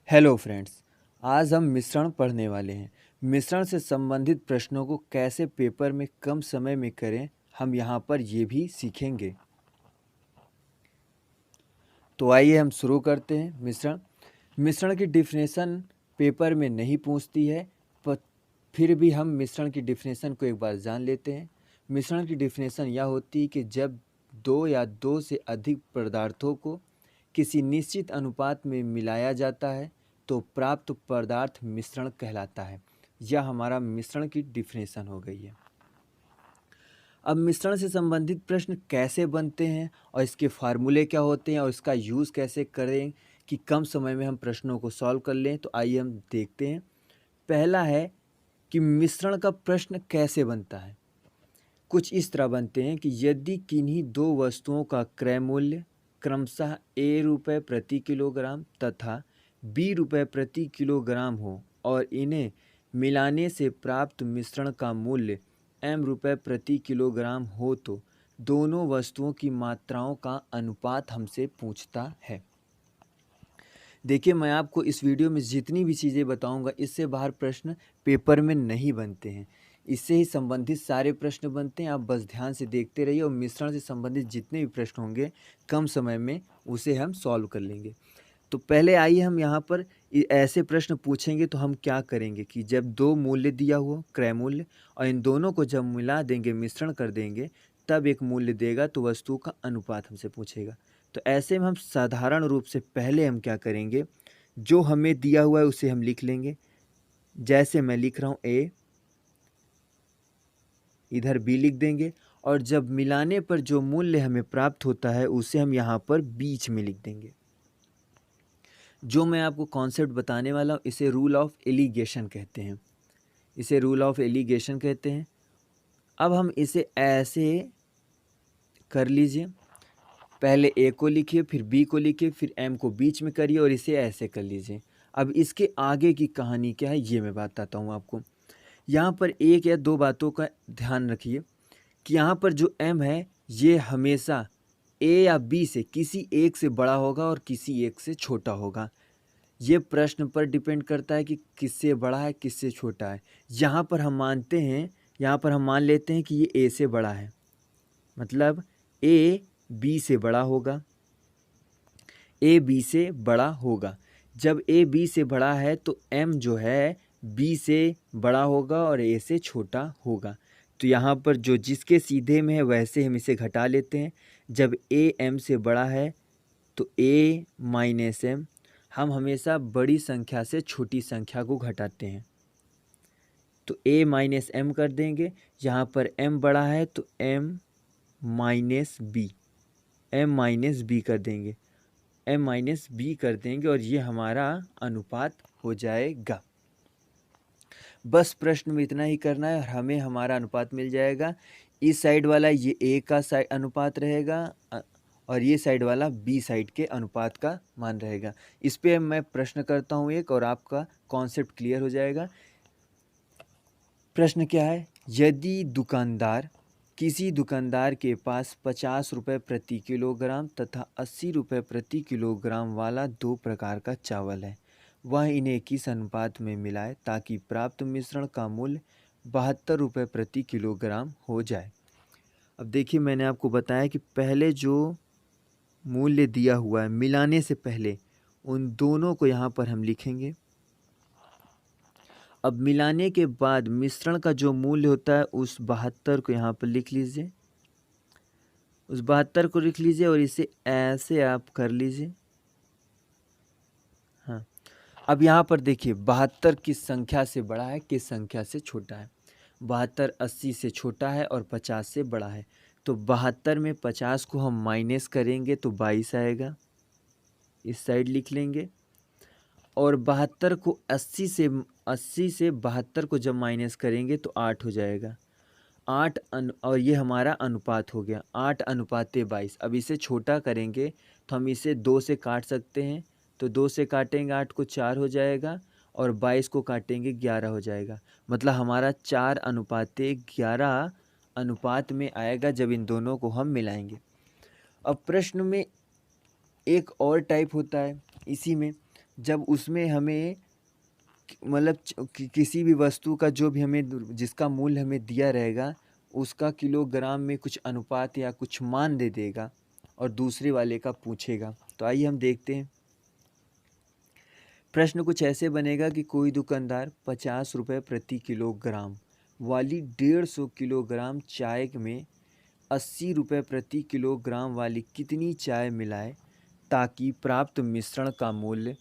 Hello friends. आज हम मिश्रण पढ़ने वाले हैं। मिश्रण से संबंधित प्रश्नों को कैसे पेपर में कम समय में करें, हम यहाँ पर ये भी सीखेंगे। तो आइए हम शुरू करते हैं। मिश्रण की डिफिनेशन पेपर में नहीं पूछती है, पर फिर भी हम मिश्रण की डिफिनेशन को एक बार जान लेते हैं। मिश्रण की डिफिनेशन यह होती है कि जब दो या दो से अधिक पदार्थों को किसी निश्चित अनुपात में मिलाया जाता है तो प्राप्त पदार्थ मिश्रण कहलाता है। यह हमारा मिश्रण की डिफिनेशन हो गई है। अब मिश्रण से संबंधित प्रश्न कैसे बनते हैं और इसके फार्मूले क्या होते हैं और इसका यूज़ कैसे करें कि कम समय में हम प्रश्नों को सॉल्व कर लें, तो आइए हम देखते हैं। पहला है कि मिश्रण का प्रश्न कैसे बनता है। कुछ इस तरह बनते हैं कि यदि किन्हीं दो वस्तुओं का क्रय मूल्य क्रमशः ए रुपये प्रति किलोग्राम तथा बी रुपये प्रति किलोग्राम हो और इन्हें मिलाने से प्राप्त मिश्रण का मूल्य एम रुपये प्रति किलोग्राम हो तो दोनों वस्तुओं की मात्राओं का अनुपात हमसे पूछता है। देखिए, मैं आपको इस वीडियो में जितनी भी चीज़ें बताऊंगा इससे बाहर प्रश्न पेपर में नहीं बनते हैं। इससे ही संबंधित सारे प्रश्न बनते हैं। आप बस ध्यान से देखते रहिए और मिश्रण से संबंधित जितने भी प्रश्न होंगे कम समय में उसे हम सॉल्व कर लेंगे। तो पहले आइए हम यहाँ पर ऐसे प्रश्न पूछेंगे तो हम क्या करेंगे कि जब दो मूल्य दिया हुआ क्रय मूल्य और इन दोनों को जब मिला देंगे, मिश्रण कर देंगे, तब एक मूल्य देगा तो वस्तु का अनुपात हमसे पूछेगा। तो ऐसे में हम साधारण रूप से पहले हम क्या करेंगे, जो हमें दिया हुआ है उसे हम लिख लेंगे। जैसे मैं लिख रहा हूँ ए, इधर बी लिख देंगे और जब मिलाने पर जो मूल्य हमें प्राप्त होता है उसे हम यहाँ पर बीच में लिख देंगे। जो मैं आपको कॉन्सेप्ट बताने वाला हूँ इसे रूल ऑफ एलिगेशन कहते हैं। इसे रूल ऑफ एलिगेशन कहते हैं। अब हम इसे ऐसे कर लीजिए, पहले ए को लिखिए, फिर बी को लिखिए, फिर एम को बीच में करिए और इसे ऐसे कर लीजिए। अब इसके आगे की कहानी क्या है ये मैं बताता हूँ आपको। यहाँ पर एक या दो बातों का ध्यान रखिए कि यहाँ पर जो एम है ये हमेशा ए या बी से किसी एक से बड़ा होगा और किसी एक से छोटा होगा। ये प्रश्न पर डिपेंड करता है कि किससे बड़ा है किससे छोटा है। यहाँ पर हम मानते हैं, यहाँ पर हम मान लेते हैं कि ये ए से बड़ा है, मतलब ए बी से बड़ा होगा। ए बी से बड़ा होगा। जब ए बी से बड़ा है तो एम जो है बी से बड़ा होगा और ए से छोटा होगा। तो यहाँ पर जो जिसके सीधे में है वैसे हम इसे घटा लेते हैं। जब ए एम से बड़ा है तो ए माइनस एम, हम हमेशा बड़ी संख्या से छोटी संख्या को घटाते हैं। तो ए माइनस एम कर देंगे। यहाँ पर एम बड़ा है तो M minus B, M minus B कर देंगे, एम माइनस बी कर देंगे और ये हमारा अनुपात हो जाएगा। बस प्रश्न में इतना ही करना है और हमें हमारा अनुपात मिल जाएगा। इस साइड वाला ये ए का अनुपात रहेगा और ये साइड वाला बी साइड के अनुपात का मान रहेगा। इस पे मैं प्रश्न करता हूँ एक और आपका कॉन्सेप्ट क्लियर हो जाएगा। प्रश्न क्या है, यदि किसी दुकानदार के पास 50 रुपये प्रति किलोग्राम तथा 80 रुपये प्रति किलोग्राम वाला दो प्रकार का चावल है, वह इन्हें किस अनुपात में मिलाए ताकि प्राप्त मिश्रण का मूल्य 72 रुपये प्रति किलोग्राम हो जाए। अब देखिए, मैंने आपको बताया कि पहले जो मूल्य दिया हुआ है मिलाने से पहले उन दोनों को यहाँ पर हम लिखेंगे। अब मिलाने के बाद मिश्रण का जो मूल्य होता है उस 72 को यहाँ पर लिख लीजिए, उस 72 को लिख लीजिए और इसे ऐसे आप कर लीजिए। हाँ, अब यहाँ पर देखिए 72 किस संख्या से बड़ा है किस संख्या से छोटा है। 72 80 से छोटा है और 50 से बड़ा है। तो 72 में 50 को हम माइनस करेंगे तो 22 आएगा, इस साइड लिख लेंगे। और 72 को 80 से 72 को जब माइनस करेंगे तो 8 हो जाएगा। और ये हमारा अनुपात हो गया 8:22। अब इसे छोटा करेंगे तो हम इसे 2 से काट सकते हैं। तो 2 से काटेंगे 8 को 4 हो जाएगा और 22 को काटेंगे 11 हो जाएगा। मतलब हमारा 4:11 अनुपात में आएगा जब इन दोनों को हम मिलाएंगे। अब प्रश्न में एक और टाइप होता है इसी में, जब उसमें हमें मतलब किसी भी वस्तु का जो भी हमें जिसका मूल्य हमें दिया रहेगा उसका किलोग्राम में कुछ अनुपात या कुछ मान दे देगा और दूसरे वाले का पूछेगा। तो आइए हम देखते हैं। प्रश्न कुछ ऐसे बनेगा कि कोई दुकानदार 50 रुपये प्रति किलोग्राम वाली 150 किलोग्राम चाय में 80 रुपये प्रति किलोग्राम वाली कितनी चाय मिलाए ताकि प्राप्त मिश्रण का मूल्य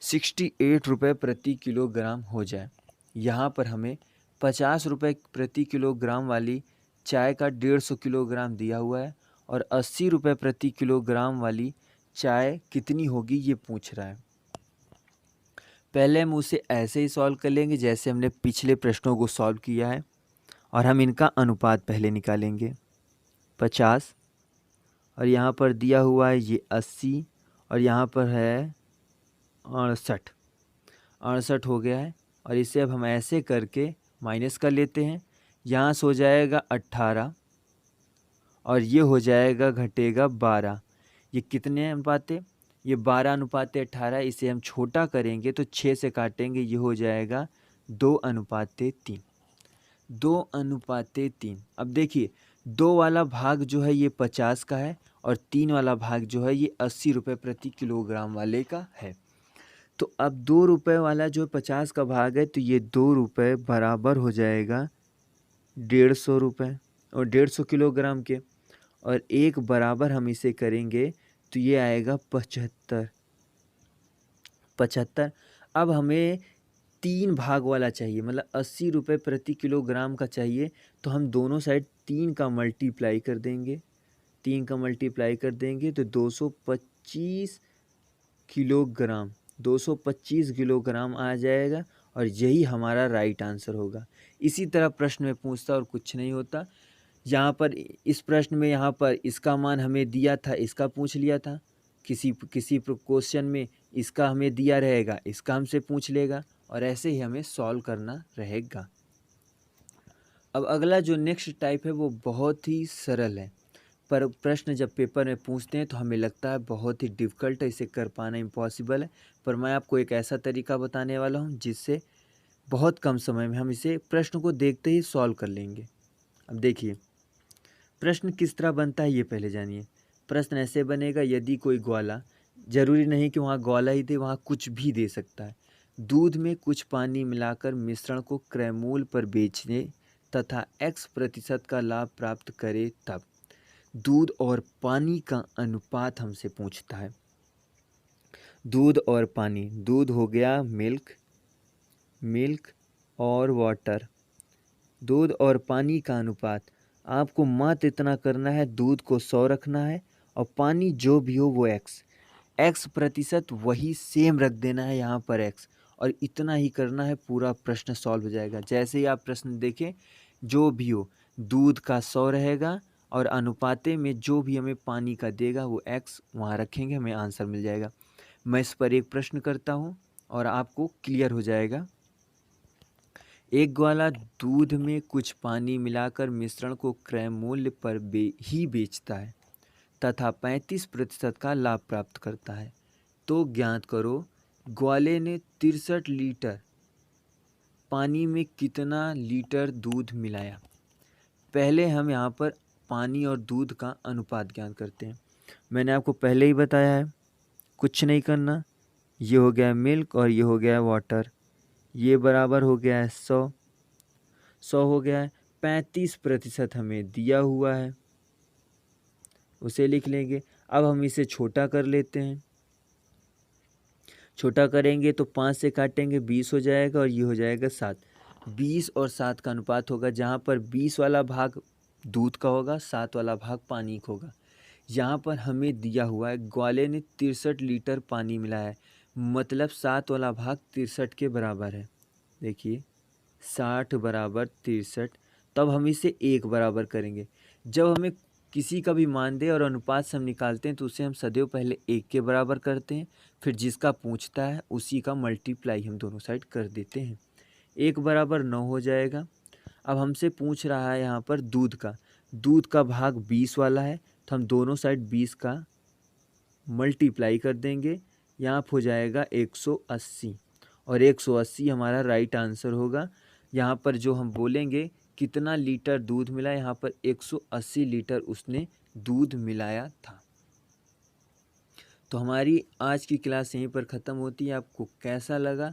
68 रुपये प्रति किलोग्राम हो जाए। यहाँ पर हमें 50 रुपये प्रति किलोग्राम वाली चाय का 150 किलोग्राम दिया हुआ है और 80 रुपये प्रति किलोग्राम वाली चाय कितनी होगी ये पूछ रहा है। पहले हम उसे ऐसे ही सॉल्व कर लेंगे जैसे हमने पिछले प्रश्नों को सॉल्व किया है और हम इनका अनुपात पहले निकालेंगे। 50 और यहाँ पर दिया हुआ है ये 80 और यहाँ पर है 68 हो गया है और इसे अब हम ऐसे करके माइनस कर लेते हैं। यहाँ से हो जाएगा 18 और ये हो जाएगा घटेगा 12। ये कितने अनुपात है? ये 12 अनुपात 18। इसे हम छोटा करेंगे तो 6 से काटेंगे, ये हो जाएगा 2:3। 2:3। अब देखिए 2 वाला भाग जो है ये 50 का है और 3 वाला भाग जो है ये 80 रुपये प्रति किलोग्राम वाले का है। तो अब 2 रुपये वाला जो 50 का भाग है तो ये 2 रुपये बराबर हो जाएगा 150 रुपये और 150 किलोग्राम के, और एक बराबर हम इसे करेंगे तो ये आएगा 75। अब हमें 3 भाग वाला चाहिए, मतलब 80 रुपये प्रति किलोग्राम का चाहिए। तो हम दोनों साइड 3 का मल्टीप्लाई कर देंगे। 3 का मल्टीप्लाई कर देंगे तो 225 किलोग्राम 225 किलोग्राम आ जाएगा और यही हमारा राइट आंसर होगा। इसी तरह प्रश्न में पूछता और कुछ नहीं होता। यहाँ पर इस प्रश्न में यहाँ पर इसका मान हमें दिया था, इसका पूछ लिया था। किसी क्वेश्चन में इसका हमें दिया रहेगा, इसका हमसे पूछ लेगा और ऐसे ही हमें सॉल्व करना रहेगा। अब अगला जो नेक्स्ट टाइप है वो बहुत ही सरल है, पर प्रश्न जब पेपर में पूछते हैं तो हमें लगता है बहुत ही डिफ़िकल्ट है, इसे कर पाना इम्पॉसिबल है। पर मैं आपको एक ऐसा तरीका बताने वाला हूँ जिससे बहुत कम समय में हम इसे प्रश्न को देखते ही सॉल्व कर लेंगे। अब देखिए प्रश्न किस तरह बनता है ये पहले जानिए। प्रश्न ऐसे बनेगा, यदि कोई ग्वाला, ज़रूरी नहीं कि वहाँ ग्वाला ही दे, वहाँ कुछ भी दे सकता है, दूध में कुछ पानी मिलाकर मिश्रण को क्रय मूल्य पर बेचने तथा X% का लाभ प्राप्त करे तब दूध और पानी का अनुपात हमसे पूछता है। दूध और पानी, दूध हो गया मिल्क और वाटर। दूध और पानी का अनुपात आपको मात्र इतना करना है, दूध को 100 रखना है और पानी जो भी हो वो X% वही सेम रख देना है यहाँ पर X, और इतना ही करना है, पूरा प्रश्न सॉल्व हो जाएगा। जैसे ही आप प्रश्न देखें, जो भी हो दूध का 100 रहेगा और अनुपाते में जो भी हमें पानी का देगा वो X वहाँ रखेंगे, हमें आंसर मिल जाएगा। मैं इस पर एक प्रश्न करता हूँ और आपको क्लियर हो जाएगा। एक ग्वाला दूध में कुछ पानी मिलाकर मिश्रण को क्रय मूल्य पर ही बेचता है तथा 35% का लाभ प्राप्त करता है, तो ज्ञात करो ग्वाले ने 63 लीटर पानी में कितना लीटर दूध मिलाया। पहले हम यहाँ पर पानी और दूध का अनुपात ज्ञात करते हैं। मैंने आपको पहले ही बताया है, कुछ नहीं करना। ये हो गया मिल्क और ये हो गया वाटर, ये बराबर हो गया है 100 हो गया है। 35% हमें दिया हुआ है, उसे लिख लेंगे। अब हम इसे छोटा कर लेते हैं। छोटा करेंगे तो 5 से काटेंगे 20 हो जाएगा और ये हो जाएगा 7। 20 और 7 का अनुपात होगा, जहाँ पर 20 वाला भाग दूध का होगा, 7 वाला भाग पानी का होगा। यहाँ पर हमें दिया हुआ है ग्वाले ने 63 लीटर पानी मिलाया है, मतलब 7 वाला भाग 63 के बराबर है। देखिए 60 बराबर 63, तब हम इसे 1 बराबर करेंगे। जब हमें किसी का भी मान दे और अनुपात से हम निकालते हैं तो उसे हम सदैव पहले 1 के बराबर करते हैं, फिर जिसका पूछता है उसी का मल्टीप्लाई हम दोनों साइड कर देते हैं। 1 बराबर 9 हो जाएगा। अब हमसे पूछ रहा है यहाँ पर दूध का भाग 20 वाला है, तो हम दोनों साइड 20 का मल्टीप्लाई कर देंगे, यहाँ पे हो जाएगा 180 और 180 हमारा राइट आंसर होगा। यहाँ पर जो हम बोलेंगे कितना लीटर दूध मिला, यहाँ पर 180 लीटर उसने दूध मिलाया था। तो हमारी आज की क्लास यहीं पर ख़त्म होती है। आपको कैसा लगा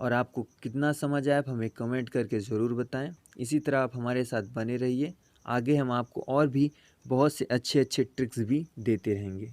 और आपको कितना समझ आया, आप हमें कमेंट करके ज़रूर बताएं। इसी तरह आप हमारे साथ बने रहिए, आगे हम आपको और भी बहुत से अच्छे अच्छे ट्रिक्स भी देते रहेंगे।